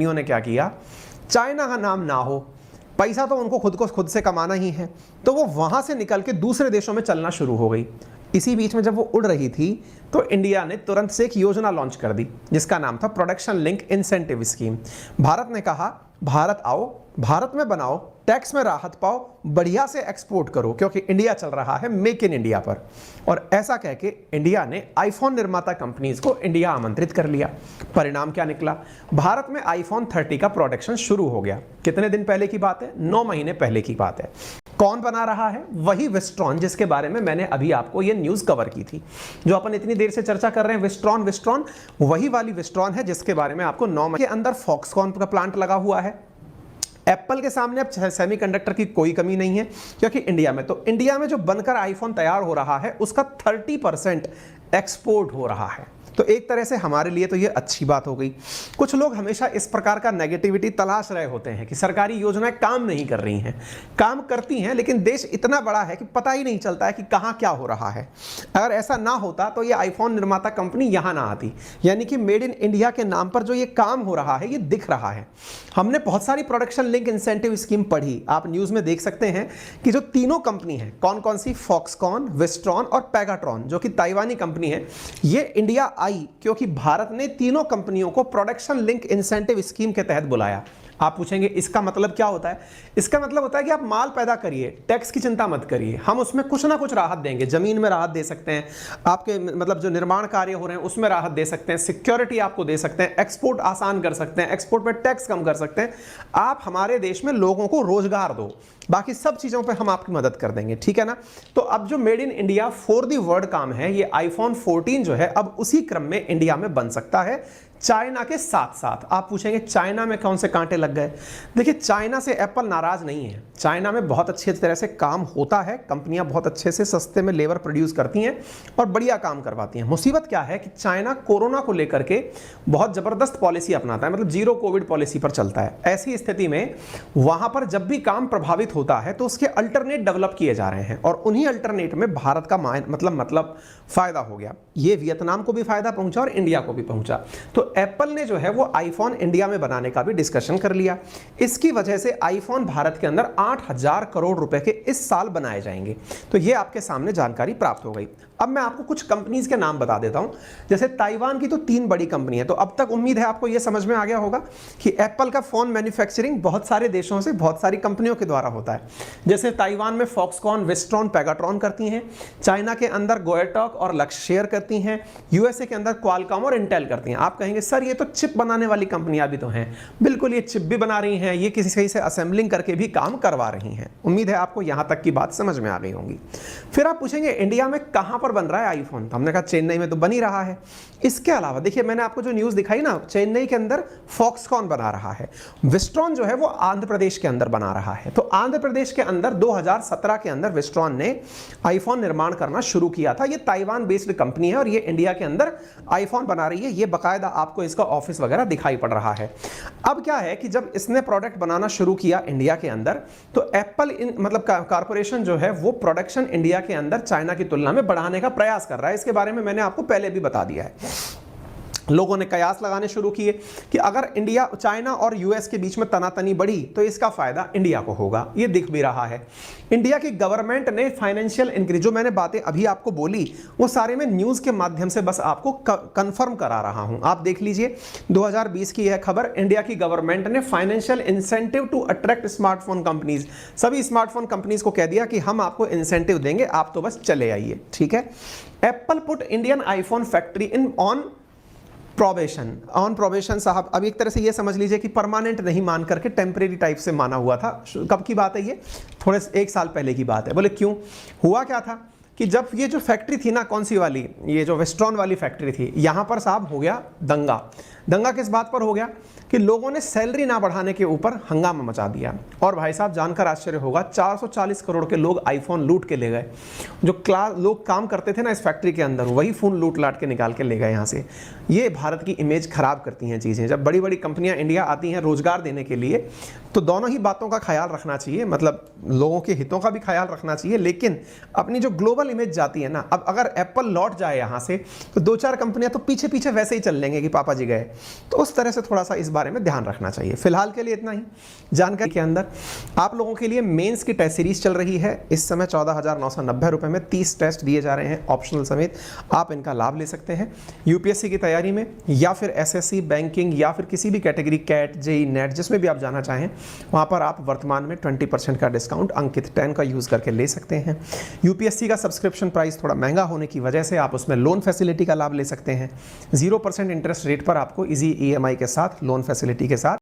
ने क्या किया, चाइना का नाम ना हो, पैसा तो उनको खुद से कमाना ही है, तो वो वहां से निकल के दूसरे देशों में चलना शुरू हो गई। इसी बीच में जब वो उड़ रही थी तो इंडिया ने तुरंत से एक योजना लॉन्च कर दी जिसका नाम था production link incentive scheme. Bharat ने कहा, भारत आओ, भारत में बनाओ, टैक्स में राहत पाओ, बढ़िया से एक्सपोर्ट करो, क्योंकि इंडिया चल रहा है मेक इन इंडिया पर। और ऐसा कह के इंडिया ने आईफोन निर्माता कंपनीज को इंडिया आमंत्रित कर लिया। परिणाम क्या निकला, भारत में आईफोन 30 का प्रोडक्शन शुरू हो गया। कितने दिन पहले की बात है, 9 महीने पहले की बात है। कौन बना रहा है, वही विस्ट्रॉन, जिसके बारे में मैंने अभी आपको ये न्यूज कवर की थी, जो अपन इतनी देर से चर्चा कर रहे हैं। विस्ट्रॉन वही वाली विस्ट्रॉन है जिसके बारे में आपको 9 महीने के अंदर फॉक्सकॉन का प्लांट लगा हुआ है। एप्पल के सामने अब सेमीकंडक्टर की कोई कमी नहीं है, क्योंकि इंडिया में जो बनकर आईफोन तैयार हो रहा है उसका 30% एक्सपोर्ट हो रहा है। तो एक तरह से हमारे लिए तो ये अच्छी बात हो गई। कुछ लोग हमेशा इस प्रकार का नेगेटिविटी तलाश रहे होते हैं कि सरकारी योजनाएं काम नहीं कर रही हैं। काम करती हैं, लेकिन देश इतना बड़ा है कि पता ही नहीं चलता है कि कहाँ क्या हो रहा है। अगर ऐसा ना होता तो ये आईफोन निर्माता कंपनी यहाँ ना आती। यानी कि मेड इन इंडिया के नाम पर जो ये काम हो रहा है ये दिख रहा है। हमने बहुत सारी प्रोडक्शन लिंक इंसेंटिव स्कीम पढ़ी, आप न्यूज़ में देख सकते हैं कि जो तीनों कंपनी है, कौन कौन सी, फॉक्सकॉन, विस्ट्रॉन और पेगाट्रॉन, जो कि ताइवानी कंपनी है, ये इंडिया आई क्योंकि भारत ने तीनों कंपनियों को प्रोडक्शन लिंक इंसेंटिव स्कीम के तहत बुलाया। आप पूछेंगे इसका मतलब क्या होता है? इसका मतलब होता है कि आप माल पैदा करिए, टैक्स की चिंता मत करिए, हम उसमें कुछ ना कुछ राहत देंगे। जमीन में राहत दे सकते हैं, आपके मतलब जो निर्माण कार्य हो रहे हैं उसमें राहत दे सकते हैं, सिक्योरिटी आपको दे सकते हैं, एक्सपोर्ट आसान कर सकते हैं, एक्सपोर्ट पे टैक्स कम कर सकते हैं। आप हमारे देश में लोगों को रोजगार दो, बाकी सब चीज़ों पे हम आपकी मदद कर देंगे, ठीक है ना। तो अब जो made in India for the world काम है, ये आईफोन 14 जो है अब उसी क्रम में इंडिया में बन सकता है, चाइना के साथ साथ। आप पूछेंगे चाइना में कौन से कांटे लग गए? देखिए, चाइना से एप्पल नाराज नहीं है। चाइना में बहुत अच्छी तरह से काम होता है, कंपनियां बहुत अच्छे से सस्ते में लेबर प्रोड्यूस करती हैं और बढ़िया काम करवाती हैं। मुसीबत क्या है कि चाइना कोरोना को लेकर के बहुत जबरदस्त पॉलिसी अपनाता है, मतलब जीरो कोविड पॉलिसी पर चलता है। ऐसी स्थिति में वहां पर जब भी काम प्रभावित होता है तो उसके अल्टरनेट डेवलप किए जा रहे हैं, और उन्हीं अल्टरनेट में भारत का मतलब फायदा हो गया। ये वियतनाम को भी फायदा पहुंचा और इंडिया को भी पहुंचा। तो एप्पल ने जो है वो आईफोन इंडिया में बनाने का भी डिस्कशन कर लिया। इसकी वजह से आईफोन भारत के अंदर 8,000 करोड़ रुपए के इस साल बनाए जाएंगे। तो ये आपके सामने जानकारी प्राप्त हो गई। अब मैं आपको कुछ कंपनीज के नाम बता देता हूं। जैसे ताइवान की तो 3 बड़ी कंपनी है, तो अब तक उम्मीद है आपको यह समझ में आ गया होगा कि एप्पल का फोन मैन्युफैक्चरिंग बहुत सारे देशों से बहुत सारी कंपनियों के द्वारा होता है। जैसे ताइवान में फॉक्सकॉन, विस्ट्रॉन, पेगाट्रॉन करती हैं, चाइना के अंदर गोएटॉक और लक्सशेयर करती हैं, यूएसए के अंदर क्वालकॉम और इंटेल करती हैं। आप कहेंगे सर ये तो चिप बनाने वाली कंपनियां भी तो हैं। बिल्कुल, ये चिप भी बना रही हैं, ये किसी से असेंबलिंग करके भी काम करवा रही हैं। उम्मीद है आपको यहां तक की बात समझ में आ गई होगी। फिर आप पूछेंगे इंडिया में कहां पर बन रहा है आईफोन? तो हमने कहा चेन्नई में तो बन ही रहा है। इसके अलावा देखिए, मैंने आपको जो न्यूज़ दिखाई ना, चेन्नई के अंदर फॉक्सकॉन बना रहा है। विस्ट्रॉन जो है वो आंध्र प्रदेश के अंदर बना रहा है। तो आंध्र प्रदेश के अंदर 2017 के अंदर विस्ट्रॉन ने आईफोन निर्माण करना शुरू किया था। ये ताइवान बेस्ड कंपनी है और ये इंडिया के अंदर आईफोन बना रही है। ये बाकायदा आपको इसका ऑफिस वगैरह दिखाई पड़ रहा है। अब क्या है कि जब इसने प्रोडक्ट बनाना शुरू किया इंडिया के अंदर, तो एप्पल मतलब कारपोरेशन जो है वो प्रोडक्शन इंडिया के अंदर चाइना की तुलना में बढ़ाने का प्रयास कर रहा है। इसके बारे में मैंने आपको पहले भी बता दिया है। लोगों ने कयास लगाने शुरू किए कि अगर इंडिया, चाइना और यूएस के बीच में तनातनी बढ़ी तो इसका फायदा इंडिया को होगा। ये दिख भी रहा है। इंडिया की गवर्नमेंट ने फाइनेंशियल इंक्रीज, जो मैंने बातें अभी आपको बोली वो सारे मैं न्यूज़ के माध्यम से बस आपको कंफर्म करा रहा हूं। आप देख लीजिए, 2020 की यह खबर, इंडिया की गवर्नमेंट ने financial incentive to attract smartphone companies, सभी स्मार्टफोन कंपनीज को कह दिया कि हम आपको इंसेंटिव देंगे, आप तो बस चले आइए, ठीक है। Apple put Indian iPhone factory in on probation साहब। अब एक तरह से ये समझ लीजिए कि परमानेंट नहीं मान करके टेम्परेरी टाइप से माना हुआ था। कब की बात है ये? थोड़े 1 साल पहले की बात है। बोले क्यों? हुआ क्या था कि जब ये जो फैक्ट्री थी ना, कौन सी वाली, ये जो विस्ट्रॉन वाली फैक्ट्री थी, यहाँ पर साहब हो गया दंगा। दंगा किस बात पर हो गया कि लोगों ने सैलरी ना बढ़ाने के ऊपर हंगामा मचा दिया। और भाई साहब जानकर आश्चर्य होगा, 440 करोड़ के लोग आईफोन लूट के ले गए। जो लोग काम करते थे ना इस फैक्ट्री के अंदर, वही फ़ोन लूट लाट के निकाल के ले गए यहाँ से। ये भारत की इमेज खराब करती हैं चीज़ें। जब बड़ी बड़ी कंपनियाँ इंडिया आती हैं रोजगार देने के लिए, तो दोनों ही बातों का ख्याल रखना चाहिए, मतलब लोगों के हितों का भी ख्याल रखना चाहिए, लेकिन अपनी जो ग्लोबल इमेज जाती है ना, अब अगर एप्पल लौट जाए यहाँ से तो 2-4 कंपनियां तो पीछे पीछे वैसे ही चल लेंगे कि पापा जी गए। तो उस तरह से थोड़ा सा इस बारे में ध्यान रखना चाहिए। फिलहाल के लिए इतना ही जानकारी के अंदर आप लोगों के लिए मेंस की टेस्ट सीरीज चल रही है। इस समय 14,990 रुपये में 30 टेस्ट दिए जा रहे हैं ऑप्शनल समेत, आप इनका लाभ ले सकते हैं। यूपीएससी की तैयारी में या फिर एसएससी, बैंकिंग या फिर किसी भी कैटेगरी, कैट, जेई, नेट, जिसमें भी आप जाना चाहें वहाँ पर आप वर्तमान में 20% का डिस्काउंट अंकित 10 का यूज़ करके ले सकते हैं। यूपीएससी का सब्सक्रिप्शन प्राइस थोड़ा महंगा होने की वजह से आप उसमें लोन फैसिलिटी का लाभ ले सकते हैं। 0% इंटरेस्ट रेट पर आपको इजी ईएमआई के साथ, लोन फैसिलिटी के साथ